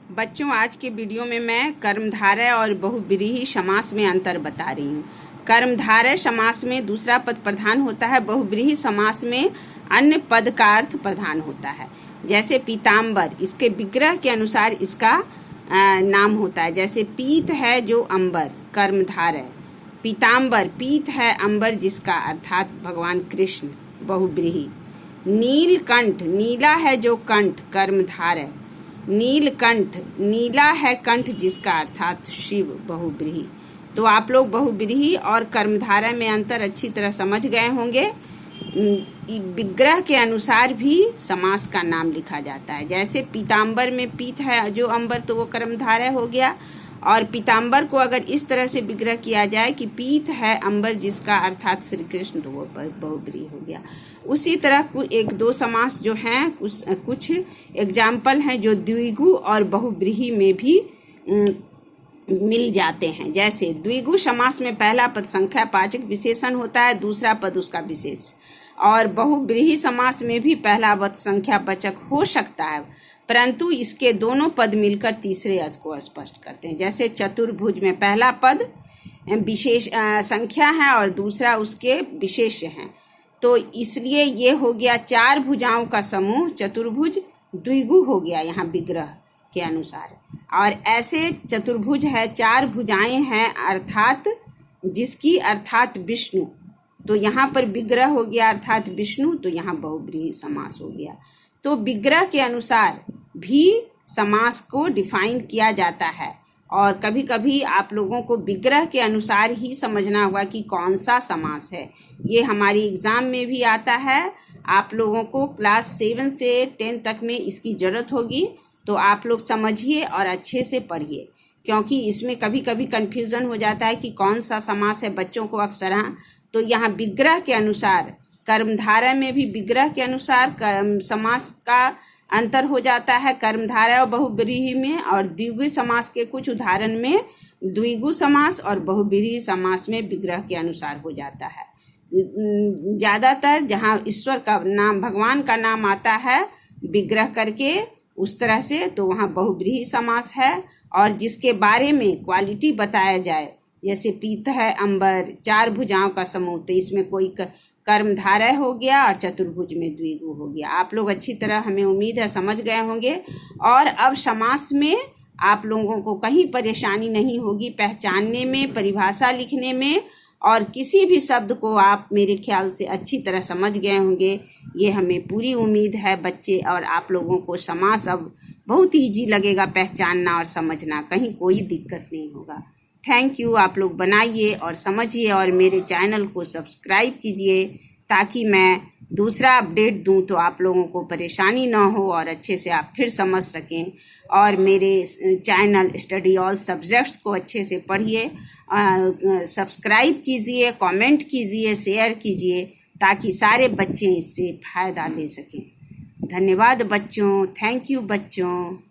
बच्चों, आज के वीडियो में मैं कर्मधारय और बहुब्रीहि समास में अंतर बता रही हूँ। कर्मधारय समास में दूसरा पद प्रधान होता है, बहुब्रीहि समास में अन्य पद का अर्थ प्रधान होता है। जैसे पीताम्बर, इसके विग्रह के अनुसार इसका नाम होता है। जैसे पीत है जो अंबर, कर्मधारय। पीताम्बर, पीत है अंबर जिसका, अर्थात भगवान कृष्ण, बहुब्रीहि। नीलकंठ, नीला है जो कंठ, कर्मधारय। नीलकंठ, नीला है कंठ जिसका, अर्थात शिव, बहुब्रीहि। तो आप लोग बहुब्रीहि और कर्मधारय में अंतर अच्छी तरह समझ गए होंगे। विग्रह के अनुसार भी समास का नाम लिखा जाता है। जैसे पीताम्बर में पीत है जो अंबर, तो वो कर्मधारय हो गया। और पीताम्बर को अगर इस तरह से विग्रह किया जाए कि पीत है अंबर जिसका, अर्थात श्री कृष्ण, तो वो बहुब्रीहि हो गया। उसी तरह एक दो समास जो हैं, कुछ एग्जाम्पल हैं जो द्विगु और बहुब्रीहि में भी मिल जाते हैं। जैसे द्विगु समास में पहला पद संख्यावाचक विशेषण होता है, दूसरा पद उसका विशेष। और बहुब्रीहि समास में भी पहला पद संख्यावाचक हो सकता है, परंतु इसके दोनों पद मिलकर तीसरे अर्थ को स्पष्ट करते हैं। जैसे चतुर्भुज में पहला पद विशेष संख्या है और दूसरा उसके विशेष है, तो इसलिए ये हो गया चार भुजाओं का समूह चतुर्भुज, द्विगु हो गया यहाँ विग्रह के अनुसार। और ऐसे चतुर्भुज है, चार भुजाएं हैं अर्थात जिसकी, अर्थात विष्णु, तो यहाँ पर विग्रह हो गया अर्थात विष्णु, तो यहाँ बहुब्रीहि समास हो गया। तो विग्रह के अनुसार भी समास को डिफाइन किया जाता है। और कभी कभी आप लोगों को विग्रह के अनुसार ही समझना होगा कि कौन सा समास है। ये हमारी एग्जाम में भी आता है। आप लोगों को क्लास 7 से 10 तक में इसकी जरूरत होगी, तो आप लोग समझिए और अच्छे से पढ़िए, क्योंकि इसमें कभी कभी कंफ्यूजन हो जाता है कि कौन सा समास है बच्चों को अक्सर। तो यहाँ विग्रह के अनुसार, कर्मधारय में भी विग्रह के अनुसार समास का अंतर हो जाता है, कर्मधारय और बहुब्रीहि में। और द्विगु समास के कुछ उदाहरण में द्विगु समास और बहुब्रीहि समास में विग्रह के अनुसार हो जाता है। ज्यादातर जहाँ ईश्वर का नाम, भगवान का नाम आता है विग्रह करके उस तरह से, तो वहाँ बहुब्रीहि समास है। और जिसके बारे में क्वालिटी बताया जाए, जैसे पीत है अंबर, चार भुजाओं का समूह, तो इसमें कोई कर्मधारय हो गया और चतुर्भुज में द्विगु हो गया। आप लोग अच्छी तरह, हमें उम्मीद है, समझ गए होंगे। और अब समास में आप लोगों को कहीं परेशानी नहीं होगी पहचानने में, परिभाषा लिखने में, और किसी भी शब्द को आप मेरे ख्याल से अच्छी तरह समझ गए होंगे, ये हमें पूरी उम्मीद है बच्चे। और आप लोगों को समास अब बहुत ईजी लगेगा पहचानना और समझना, कहीं कोई दिक्कत नहीं होगा। Thank you. आप लोग बनाइए और समझिए और मेरे चैनल को सब्सक्राइब कीजिए, ताकि मैं दूसरा अपडेट दूं तो आप लोगों को परेशानी ना हो और अच्छे से आप फिर समझ सकें। और मेरे चैनल स्टडी ऑल सब्जेक्ट्स को अच्छे से पढ़िए, सब्सक्राइब कीजिए, कमेंट कीजिए, शेयर कीजिए, ताकि सारे बच्चे इससे फ़ायदा ले सकें। धन्यवाद बच्चों। थैंक यू बच्चों।